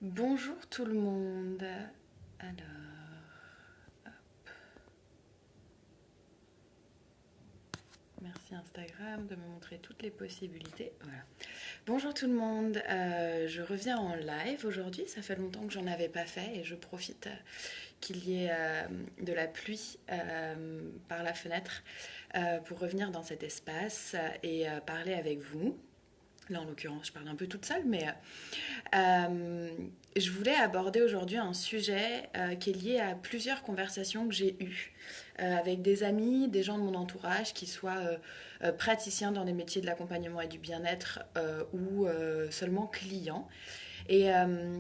Bonjour tout le monde. Alors, merci Instagram de me montrer toutes les possibilités. Voilà. Bonjour tout le monde. Je reviens en live aujourd'hui. Ça fait longtemps que j'en avais pas fait et je profite qu'il y ait de la pluie par la fenêtre pour revenir dans cet espace et parler avec vous. Là, en l'occurrence, je parle un peu toute seule, mais je voulais aborder aujourd'hui un sujet qui est lié à plusieurs conversations que j'ai eues avec des amis, des gens de mon entourage qui soient praticiens dans des métiers de l'accompagnement et du bien-être ou seulement clients. Et, euh,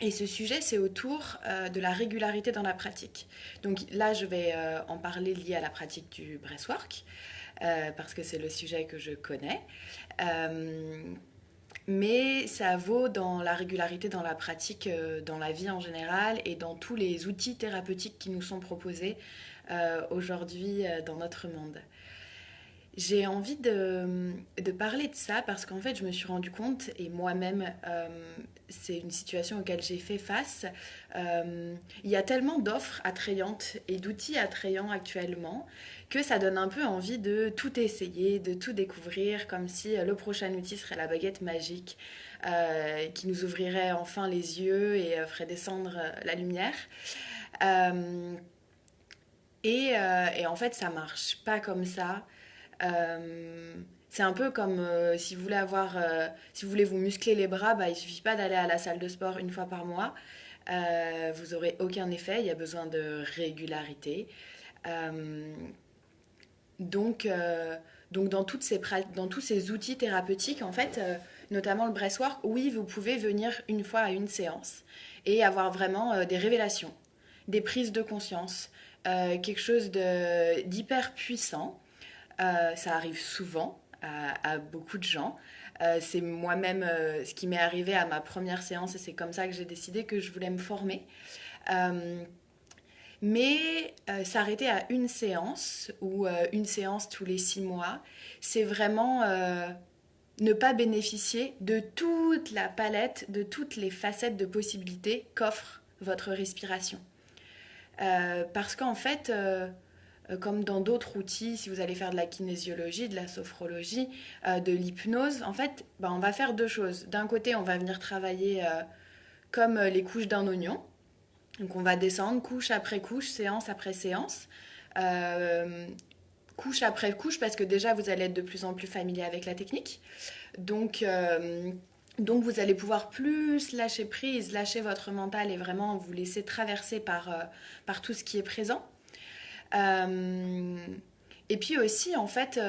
et ce sujet, c'est autour de la régularité dans la pratique. Donc là, je vais en parler lié à la pratique du breathwork, parce que c'est le sujet que je connais. Euh, mais ça vaut dans la régularité, dans la pratique, dans la vie en général et dans tous les outils thérapeutiques qui nous sont proposés aujourd'hui dans notre monde. J'ai envie de parler de ça parce qu'en fait, je me suis rendu compte, et moi-même, c'est une situation auquel j'ai fait face. Il y a tellement d'offres attrayantes et d'outils attrayants actuellement que ça donne un peu envie de tout essayer, de tout découvrir, comme si le prochain outil serait la baguette magique qui nous ouvrirait enfin les yeux et ferait descendre la lumière. Euh, et en fait, ça marche pas comme ça. C'est un peu comme si vous voulez vous muscler les bras, bah, il suffit pas d'aller à la salle de sport une fois par mois. Vous aurez aucun effet, il y a besoin de régularité. Euh, donc, euh, donc dans tous ces outils thérapeutiques, en fait, notamment le breathwork, oui, vous pouvez venir une fois à une séance et avoir vraiment des révélations, des prises de conscience, quelque chose d'hyper puissant. Ça arrive souvent à beaucoup de gens. C'est moi-même ce qui m'est arrivé à ma première séance et c'est comme ça que j'ai décidé que je voulais me former. Euh, mais s'arrêter à une séance ou une séance tous les 6 mois, c'est vraiment ne pas bénéficier de toute la palette, de toutes les facettes de possibilités qu'offre votre respiration. Parce qu'en fait, comme dans d'autres outils, si vous allez faire de la kinésiologie, de la sophrologie, de l'hypnose, en fait, bah, on va faire deux choses. D'un côté, on va venir travailler comme les couches d'un oignon. Donc on va descendre couche après couche, séance après séance. Euh, Couche après couche, parce que déjà, vous allez être de plus en plus familier avec la technique. Donc, euh, donc vous allez pouvoir plus lâcher prise, lâcher votre mental et vraiment vous laisser traverser par tout ce qui est présent. Euh, et puis aussi, en fait,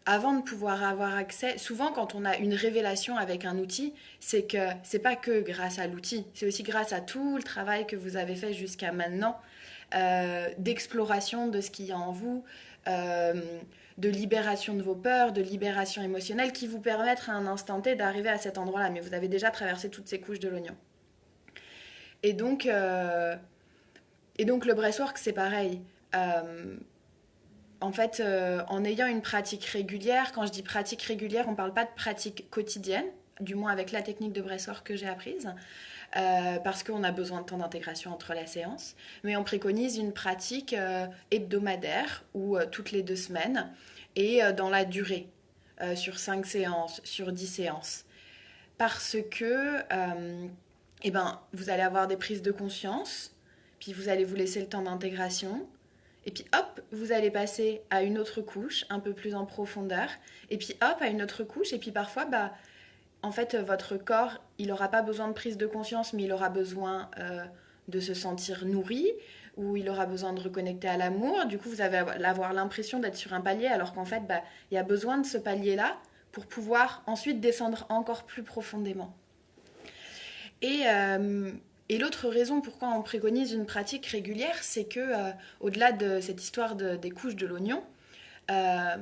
avant de pouvoir avoir accès, souvent quand on a une révélation avec un outil, c'est que c'est pas que grâce à l'outil, c'est aussi grâce à tout le travail que vous avez fait jusqu'à maintenant, d'exploration de ce qu'il y a en vous, euh, de libération de vos peurs, de libération émotionnelle qui vous permettent à un instant T d'arriver à cet endroit-là. Mais vous avez déjà traversé toutes ces couches de l'oignon. Et donc, euh, et donc le breathwork, c'est pareil. Euh, En fait, en ayant une pratique régulière, quand je dis pratique régulière, on ne parle pas de pratique quotidienne, du moins avec la technique de Bressor que j'ai apprise, parce qu'on a besoin de temps d'intégration entre la séance, mais on préconise une pratique hebdomadaire ou toutes les 2 semaines et dans la durée, sur 5 séances, sur 10 séances. Parce que eh ben, vous allez avoir des prises de conscience, puis vous allez vous laisser le temps d'intégration, et puis hop, vous allez passer à une autre couche, un peu plus en profondeur, et puis hop, à une autre couche, et puis parfois, bah, en fait, votre corps, il n'aura pas besoin de prise de conscience, mais il aura besoin de se sentir nourri, ou il aura besoin de reconnecter à l'amour. Du coup, vous allez avoir l'impression d'être sur un palier, alors qu'en fait, bah, il y a besoin de ce palier-là pour pouvoir ensuite descendre encore plus profondément. Et, euh, et l'autre raison pourquoi on préconise une pratique régulière, c'est que au-delà de cette histoire des couches de l'oignon, euh,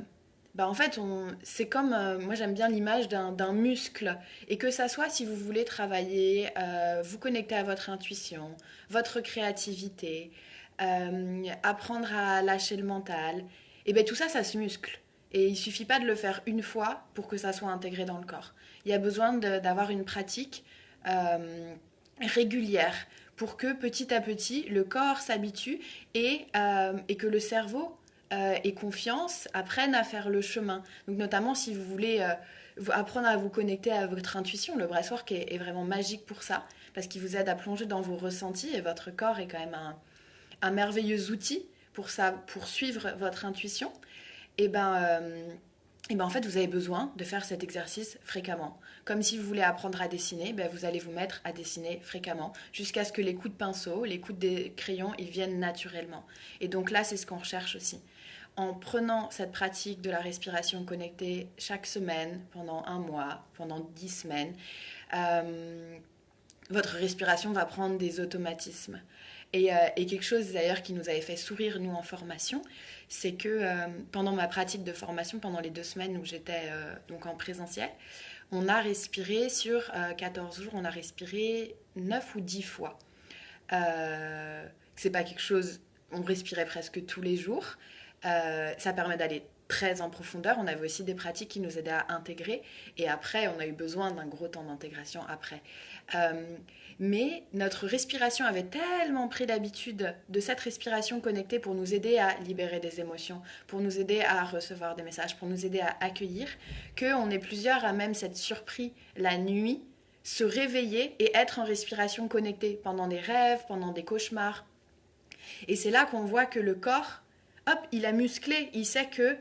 bah en fait, c'est comme, moi j'aime bien l'image d'un muscle, et que ça soit si vous voulez travailler, vous connecter à votre intuition, votre créativité, apprendre à lâcher le mental, et bien tout ça, ça se muscle. Et il suffit pas de le faire une fois pour que ça soit intégré dans le corps. Il y a besoin d'avoir une pratique euh, régulière pour que petit à petit le corps s'habitue et que le cerveau ait confiance, apprenne à faire le chemin. Donc notamment si vous voulez apprendre à vous connecter à votre intuition, le breathwork est vraiment magique pour ça, parce qu'il vous aide à plonger dans vos ressentis et votre corps est quand même un merveilleux outil pour ça, pour suivre votre intuition. Et en fait, vous avez besoin de faire cet exercice fréquemment. Comme si vous voulez apprendre à dessiner, vous allez vous mettre à dessiner fréquemment jusqu'à ce que les coups de pinceau, les coups de crayon, ils viennent naturellement. Et donc là, c'est ce qu'on recherche aussi. En prenant cette pratique de la respiration connectée chaque semaine, pendant un mois, pendant 10 semaines, votre respiration va prendre des automatismes. Et quelque chose d'ailleurs qui nous avait fait sourire, nous, en formation, c'est que pendant ma pratique de formation, pendant les 2 semaines où j'étais donc en présentiel, on a respiré sur 14 jours, on a respiré 9 ou 10 fois. C'est pas quelque chose, on respirait presque tous les jours. Ça permet d'aller très en profondeur. On avait aussi des pratiques qui nous aidaient à intégrer. Et après, on a eu besoin d'un gros temps d'intégration après. Mais notre respiration avait tellement pris l'habitude de cette respiration connectée pour nous aider à libérer des émotions, pour nous aider à recevoir des messages, pour nous aider à accueillir, qu'on est plusieurs à même s'être surpris la nuit, se réveiller et être en respiration connectée pendant des rêves, pendant des cauchemars. Et c'est là qu'on voit que le corps, hop, il a musclé, il sait que,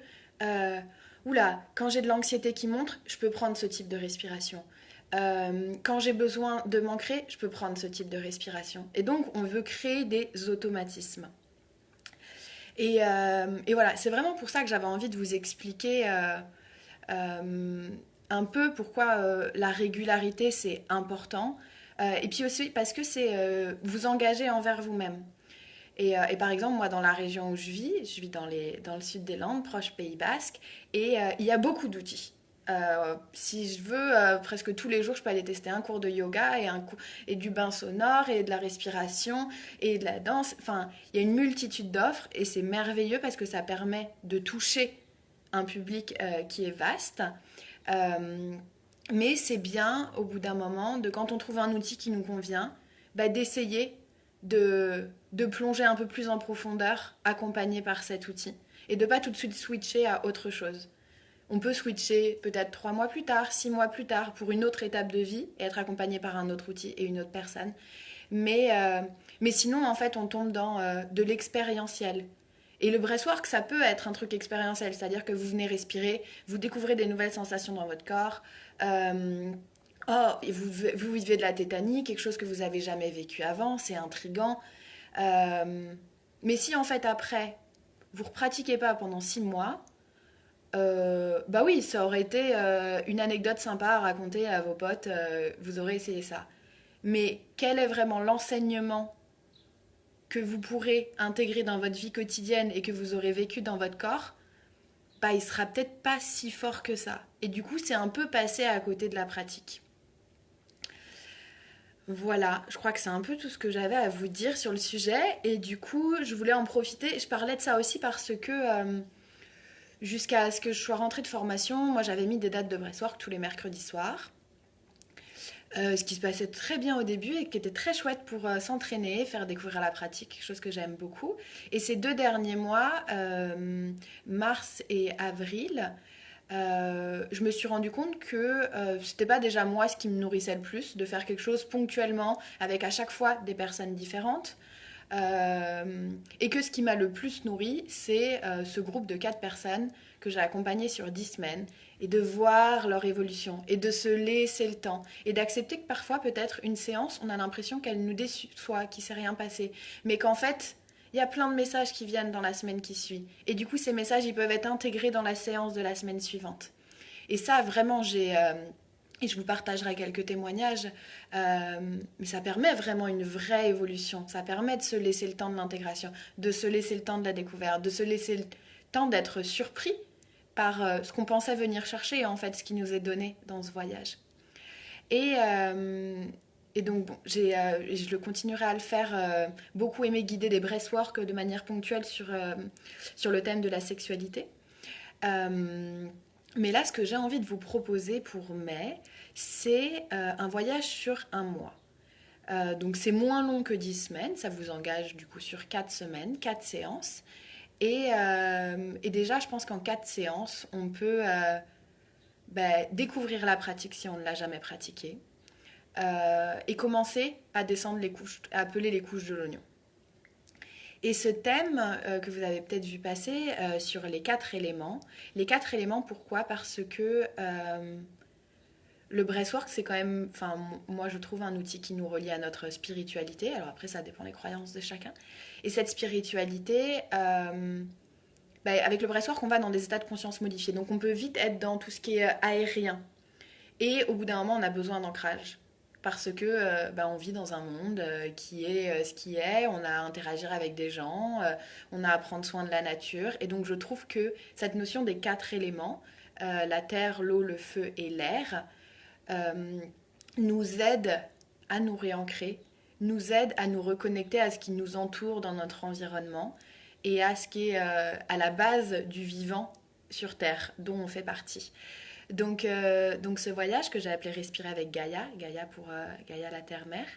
oula, quand j'ai de l'anxiété qui monte, je peux prendre ce type de respiration. Quand j'ai besoin de m'ancrer, je peux prendre ce type de respiration. Et donc, on veut créer des automatismes. Et voilà, c'est vraiment pour ça que j'avais envie de vous expliquer un peu pourquoi la régularité, c'est important. Et puis aussi parce que c'est vous engager envers vous-même. Et par exemple, moi, dans la région où je vis dans le sud des Landes, proche Pays Basque, et il y a beaucoup d'outils. Si je veux, presque tous les jours, je peux aller tester un cours de yoga et du bain sonore et de la respiration et de la danse. Enfin, il y a une multitude d'offres et c'est merveilleux parce que ça permet de toucher un public qui est vaste. Mais c'est bien, au bout d'un moment, quand on trouve un outil qui nous convient, d'essayer de plonger un peu plus en profondeur, accompagné par cet outil, et de pas tout de suite switcher à autre chose. On peut switcher peut-être 3 mois plus tard, 6 mois plus tard, pour une autre étape de vie, et être accompagné par un autre outil et une autre personne. Mais sinon, en fait, on tombe dans de l'expérientiel. Et le breathwork, ça peut être un truc expérientiel, c'est-à-dire que vous venez respirer, vous découvrez des nouvelles sensations dans votre corps. Et vous vivez de la tétanie, quelque chose que vous n'avez jamais vécu avant, c'est intriguant. Mais si en fait après, vous ne pratiquez pas pendant 6 mois, oui, ça aurait été une anecdote sympa à raconter à vos potes, vous aurez essayé ça. Mais quel est vraiment l'enseignement que vous pourrez intégrer dans votre vie quotidienne et que vous aurez vécu dans votre corps, il sera peut-être pas si fort que ça. Et du coup, c'est un peu passé à côté de la pratique. Voilà, je crois que c'est un peu tout ce que j'avais à vous dire sur le sujet. Et du coup, je voulais en profiter. Je parlais de ça aussi parce que jusqu'à ce que je sois rentrée de formation, moi j'avais mis des dates de breathwork tous les mercredis soirs. Ce qui se passait très bien au début et qui était très chouette pour s'entraîner, faire découvrir la pratique, quelque chose que j'aime beaucoup. Et ces 2 derniers mois, mars et avril, je me suis rendu compte que c'était pas déjà moi ce qui me nourrissait le plus, de faire quelque chose ponctuellement avec à chaque fois des personnes différentes. Et que ce qui m'a le plus nourri, c'est ce groupe de 4 personnes que j'ai accompagné sur 10 semaines et de voir leur évolution et de se laisser le temps et d'accepter que parfois peut-être une séance, on a l'impression qu'elle nous déçoit, qu'il ne s'est rien passé, mais qu'en fait il y a plein de messages qui viennent dans la semaine qui suit et du coup ces messages ils peuvent être intégrés dans la séance de la semaine suivante. Et ça vraiment et je vous partagerai quelques témoignages, mais ça permet vraiment une vraie évolution. Ça permet de se laisser le temps de l'intégration, de se laisser le temps de la découverte, de se laisser le temps d'être surpris par ce qu'on pensait venir chercher et en fait ce qui nous est donné dans ce voyage. Et donc, bon, je le continuerai à le faire, beaucoup aimer guider des breathwork de manière ponctuelle sur le thème de la sexualité. Mais là, ce que j'ai envie de vous proposer pour mai, c'est un voyage sur un mois. Donc c'est moins long que 10 semaines, ça vous engage du coup sur 4 semaines, 4 séances. Et déjà, je pense qu'en 4 séances, on peut découvrir la pratique si on ne l'a jamais pratiquée et commencer à descendre les couches, à appeler les couches de l'oignon. Et ce thème que vous avez peut-être vu passer sur les 4 éléments, pourquoi? Parce que le breathwork, c'est quand même, enfin, moi je trouve un outil qui nous relie à notre spiritualité. Alors après, ça dépend des croyances de chacun. Et cette spiritualité, avec le breathwork, on va dans des états de conscience modifiés. Donc on peut vite être dans tout ce qui est aérien. Et au bout d'un moment, on a besoin d'ancrage. Parce que on vit dans un monde qui est ce qui est, on a à interagir avec des gens, on a à prendre soin de la nature. Et donc je trouve que cette notion des 4 éléments, la terre, l'eau, le feu et l'air, euh, nous aide à nous réancrer, nous aide à nous reconnecter à ce qui nous entoure dans notre environnement et à ce qui est à la base du vivant sur Terre, dont on fait partie. Donc ce voyage que j'ai appelé Respirer avec Gaïa, Gaïa pour Gaïa la Terre-Mère,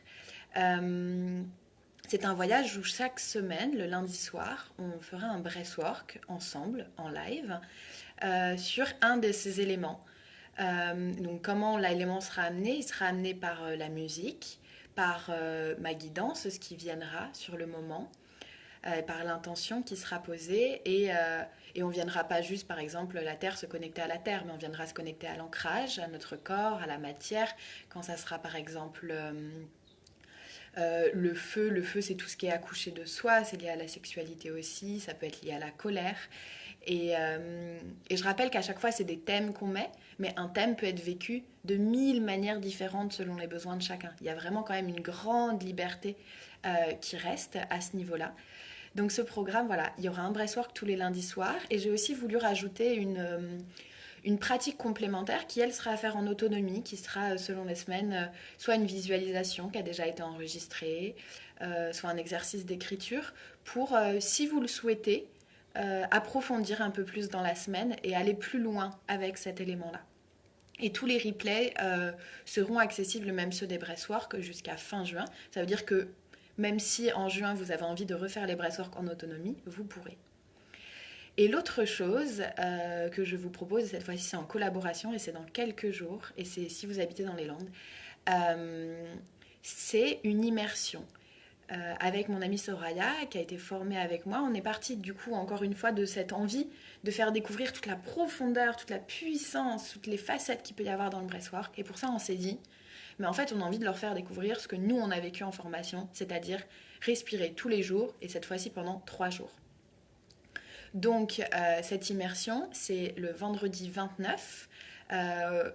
c'est un voyage où chaque semaine, le lundi soir, on fera un breathwork ensemble, en live, sur un de ces éléments. Donc comment l'élément sera amené? Il sera amené par la musique, par ma guidance, ce qui viendra sur le moment, par l'intention qui sera posée et on ne viendra pas juste, par exemple, la terre se connecter à la terre, mais on viendra se connecter à l'ancrage, à notre corps, à la matière. Quand ça sera, par exemple, le feu c'est tout ce qui est accouché de soi, c'est lié à la sexualité aussi, ça peut être lié à la colère. Et je rappelle qu'à chaque fois, c'est des thèmes qu'on met, mais un thème peut être vécu de 1000 manières différentes selon les besoins de chacun. Il y a vraiment quand même une grande liberté qui reste à ce niveau-là. Donc ce programme, voilà, il y aura un breathwork tous les lundis soirs et j'ai aussi voulu rajouter une pratique complémentaire qui, elle, sera à faire en autonomie, qui sera, selon les semaines, soit une visualisation qui a déjà été enregistrée, soit un exercice d'écriture pour, si vous le souhaitez, approfondir un peu plus dans la semaine et aller plus loin avec cet élément-là. Et tous les replays seront accessibles, même ceux des breathwork, jusqu'à fin juin. Ça veut dire que même si en juin vous avez envie de refaire les breathwork en autonomie, vous pourrez. Et l'autre chose que je vous propose, cette fois-ci c'est en collaboration et c'est dans quelques jours, et c'est si vous habitez dans les Landes, c'est une immersion. Avec mon amie Soraya qui a été formée avec moi, on est parti du coup encore une fois de cette envie de faire découvrir toute la profondeur, toute la puissance, toutes les facettes qu'il peut y avoir dans le breathwork. Et pour ça on s'est dit, mais en fait on a envie de leur faire découvrir ce que nous on a vécu en formation, c'est-à-dire respirer tous les jours et cette fois-ci pendant 3 jours. Donc cette immersion c'est le vendredi 29.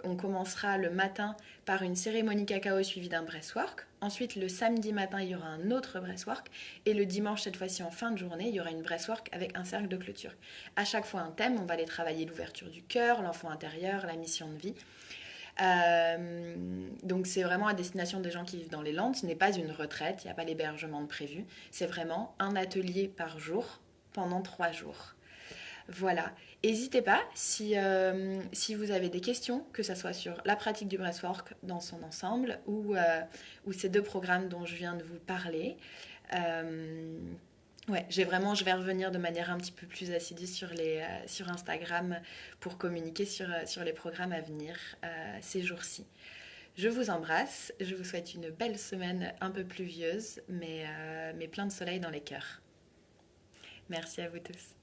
On commencera le matin par une cérémonie cacao suivie d'un breathwork. Ensuite, le samedi matin, il y aura un autre breathwork. Et le dimanche, cette fois-ci en fin de journée, il y aura une breathwork avec un cercle de clôture. À chaque fois un thème, on va aller travailler l'ouverture du cœur, l'enfant intérieur, la mission de vie. Donc c'est vraiment à destination des gens qui vivent dans les Landes. Ce n'est pas une retraite, il n'y a pas l'hébergement de prévu. C'est vraiment un atelier par jour pendant 3 jours. Voilà. N'hésitez pas si vous avez des questions, que ce soit sur la pratique du breathwork dans son ensemble ou ces 2 programmes dont je viens de vous parler. Ouais, je vais revenir de manière un petit peu plus assidue sur Instagram pour communiquer sur les programmes à venir ces jours-ci. Je vous embrasse, je vous souhaite une belle semaine un peu pluvieuse, mais plein de soleil dans les cœurs. Merci à vous tous.